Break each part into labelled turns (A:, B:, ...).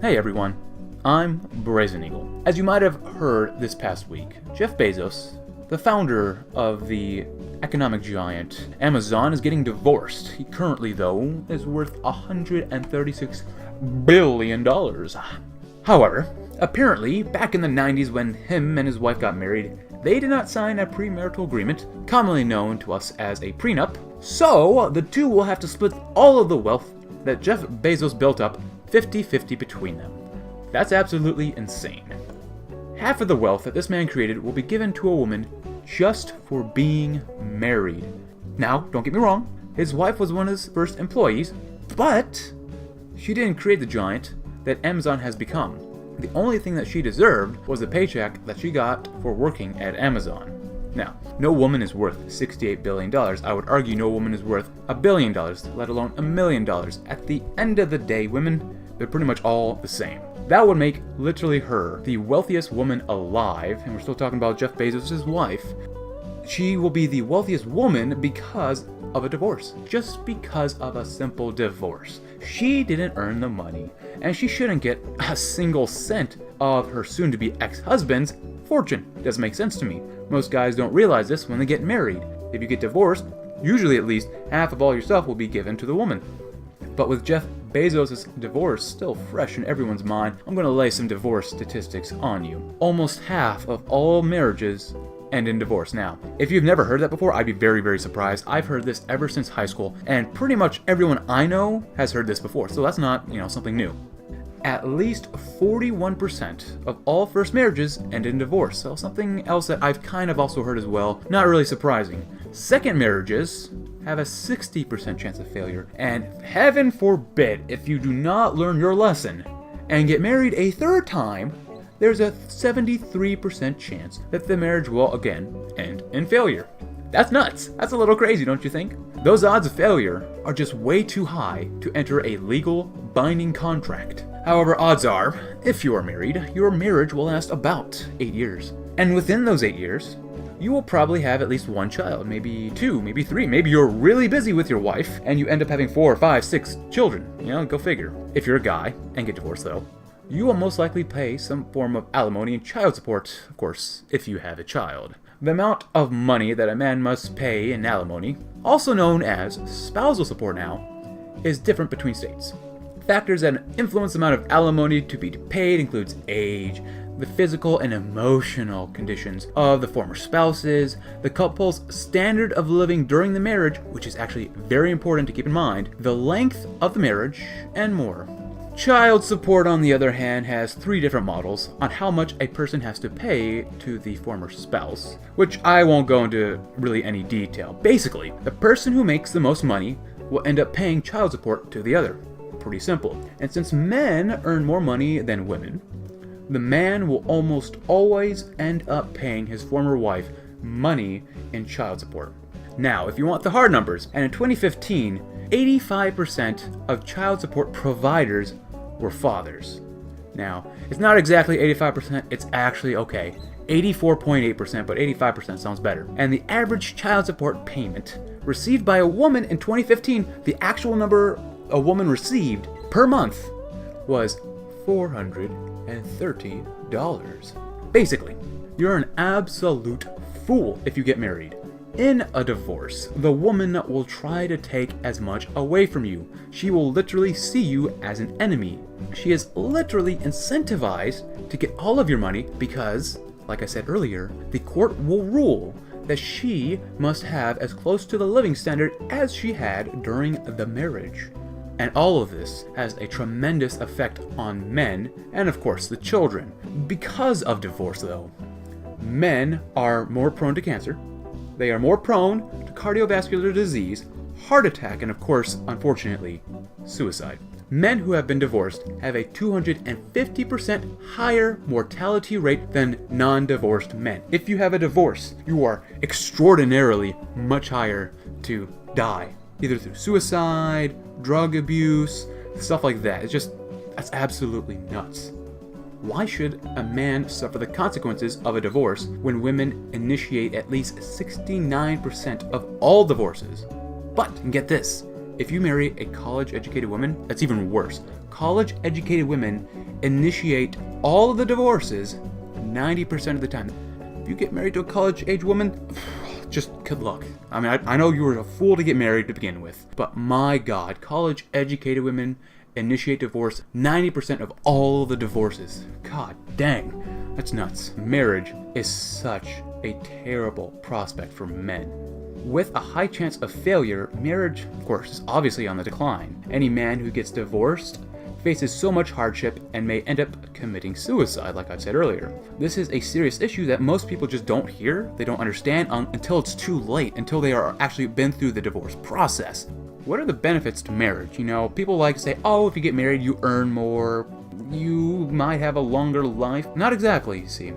A: Hey everyone, I'm Brazen Eagle. As you might have heard this past week, Jeff Bezos, the founder of the economic giant Amazon, is getting divorced. He currently, though, is worth $136 billion. However, apparently, back in the 90s when him and his wife got married, they did not sign a premarital agreement, commonly known to us as a prenup, so the two will have to split all of the wealth that Jeff Bezos built up 50-50 between them. That's absolutely insane. Half of the wealth that this man created will be given to a woman just for being married. Now, don't get me wrong, his wife was one of his first employees, but she didn't create the giant that Amazon has become. The only thing that she deserved was the paycheck that she got for working at Amazon. Now, no woman is worth $68 billion. I would argue no woman is worth $1 billion, let alone $1 million. At the end of the day, women, they're pretty much all the same. That would make literally her the wealthiest woman alive, and we're still talking about Jeff Bezos' wife. She will be the wealthiest woman because of a divorce. Just because of a simple divorce. She didn't earn the money, and she shouldn't get a single cent of her soon-to-be ex-husband's fortune. Doesn't make sense to me. Most guys don't realize this when they get married. If you get divorced, usually at least half of all your stuff will be given to the woman. But with Jeff Bezos' divorce still fresh in everyone's mind, I'm going to lay some divorce statistics on you. Almost half of all marriages end in divorce. Now, if you've never heard that before, I'd be very, very surprised. I've heard this ever since high school, and pretty much everyone I know has heard this before, so that's not, something new. At least 41% of all first marriages end in divorce. So something else that I've kind of also heard as well, not really surprising. Second marriages have a 60% chance of failure, and heaven forbid if you do not learn your lesson and get married a third time, there's a 73% chance that the marriage will again end in failure. That's nuts. That's a little crazy, don't you think? Those odds of failure are just way too high to enter a legal, binding contract. However, odds are, if you are married, your marriage will last about 8 years. And within those 8 years, you will probably have at least one child, maybe two, maybe three. Maybe you're really busy with your wife and you end up having 4, 5, 6 children. Go figure. If you're a guy and get divorced though, you will most likely pay some form of alimony and child support, of course, if you have a child. The amount of money that a man must pay in alimony, also known as spousal support now, is different between states. Factors that influence the amount of alimony to be paid includes age, the physical and emotional conditions of the former spouses, the couple's standard of living during the marriage, which is actually very important to keep in mind, the length of the marriage, and more. Child support, on the other hand, has 3 different models on how much a person has to pay to the former spouse, which I won't go into really any detail. Basically, the person who makes the most money will end up paying child support to the other. Pretty simple. And since men earn more money than women, the man will almost always end up paying his former wife money in child support. Now, if you want the hard numbers, and in 2015, 85% of child support providers were fathers. Now, it's not exactly 85%, it's actually 84.8%, but 85% sounds better. And the average child support payment received by a woman in 2015, the actual number a woman received per month was $430. Basically, you're an absolute fool if you get married. In a divorce, the woman will try to take as much away from you. She will literally see you as an enemy. She is literally incentivized to get all of your money because, like I said earlier, the court will rule that she must have as close to the living standard as she had during the marriage. And all of this has a tremendous effect on men and, of course, the children. Because of divorce, though, men are more prone to cancer. They are more prone to cardiovascular disease, heart attack, and of course, unfortunately, suicide. Men who have been divorced have a 250% higher mortality rate than non-divorced men. If you have a divorce, you are extraordinarily much higher to die, either through suicide, drug abuse, stuff like that. That's absolutely nuts. Why should a man suffer the consequences of a divorce when women initiate at least 69% of all divorces? But get this, if you marry a college-educated woman, that's even worse. College-educated women initiate all of the divorces 90% of the time. If you get married to a college-age woman, just good luck. I mean, I know you were a fool to get married to begin with, but my God, college-educated women initiate divorce 90% of all the divorces. God dang, that's nuts. Marriage is such a terrible prospect for men. With a high chance of failure, marriage, of course, is obviously on the decline. Any man who gets divorced faces so much hardship and may end up committing suicide, like I said earlier. This is a serious issue that most people just don't hear, they don't understand until it's too late, until they are actually been through the divorce process. What are the benefits to marriage? You know, people like to say, oh, if you get married, you earn more, you might have a longer life. Not exactly, you see.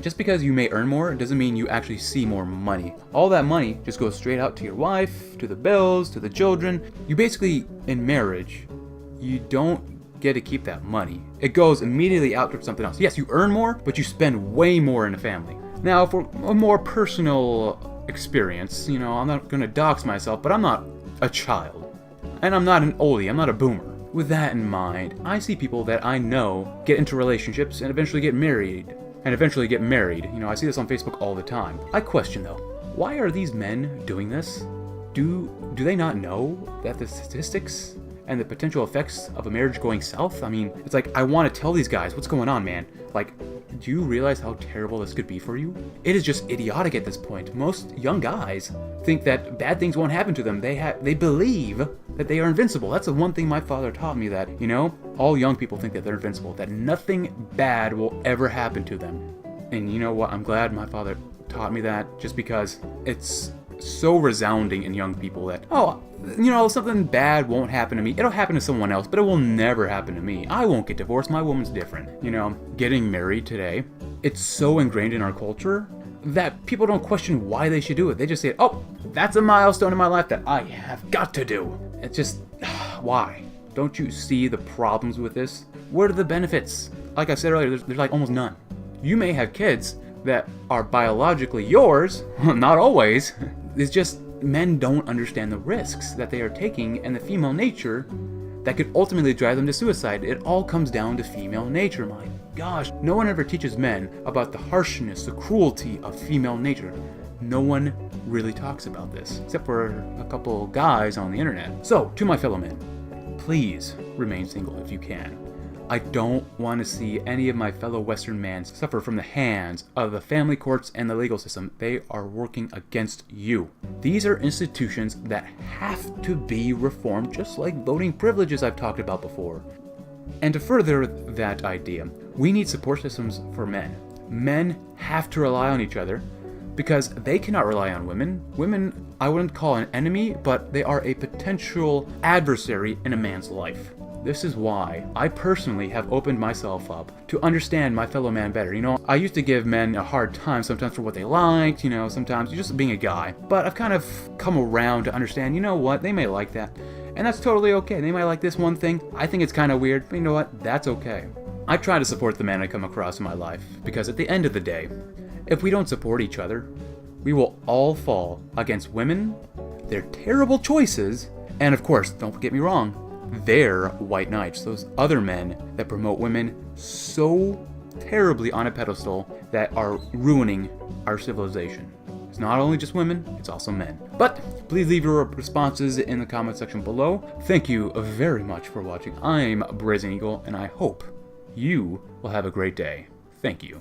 A: Just because you may earn more doesn't mean you actually see more money. All that money just goes straight out to your wife, to the bills, to the children. You basically, in marriage, you don't get to keep that money. It goes immediately out to something else. Yes, you earn more, but you spend way more in a family. Now, for a more personal experience, you know, I'm not gonna dox myself, but I'm not a child. And I'm not an oldie, I'm not a boomer. With that in mind, I see people that I know get into relationships and eventually get married. You know, I see this on Facebook all the time. I question though, why are these men doing this? Do they not know that the statistics and the potential effects of a marriage going south? I mean, it's like, I want to tell these guys, what's going on, man? Like, do you realize how terrible this could be for you? It is just idiotic at this point. Most young guys think that bad things won't happen to them. They believe that they are invincible. That's the one thing my father taught me, that, you know, all young people think that they're invincible, that nothing bad will ever happen to them. And you know what? I'm glad my father taught me that, just because it's so resounding in young people that, oh, you know, something bad won't happen to me. It'll happen to someone else, but it will never happen to me. I won't get divorced. My woman's different. You know, getting married today, it's so ingrained in our culture that people don't question why they should do it. They just say, oh, that's a milestone in my life that I have got to do. It's just, why? Don't you see the problems with this? What are the benefits? Like I said earlier, there's like almost none. You may have kids that are biologically yours, not always. It's just men don't understand the risks that they are taking and the female nature that could ultimately drive them to suicide. It all comes down to female nature, my gosh. No one ever teaches men about the harshness, the cruelty of female nature. No one really talks about this, except for a couple guys on the internet. So, to my fellow men, please remain single if you can. I don't want to see any of my fellow Western men suffer from the hands of the family courts and the legal system. They are working against you. These are institutions that have to be reformed, just like voting privileges I've talked about before. And to further that idea, we need support systems for men. Men have to rely on each other because they cannot rely on women. Women, I wouldn't call an enemy, but they are a potential adversary in a man's life. This is why I personally have opened myself up to understand my fellow man better. You know, I used to give men a hard time sometimes for what they liked, you know, sometimes just being a guy. But I've kind of come around to understand, you know what, they may like that. And that's totally okay. They might like this one thing. I think it's kind of weird, but you know what, that's okay. I try to support the men I come across in my life, because at the end of the day, if we don't support each other, we will all fall against women, their terrible choices, and of course, don't get me wrong, they're white knights, those other men that promote women so terribly on a pedestal that are ruining our civilization. It's not only just women, it's also men. But please leave your responses in the comment section below. Thank you very much for watching. I'm Brazen Eagle, and I hope you will have a great day. Thank you.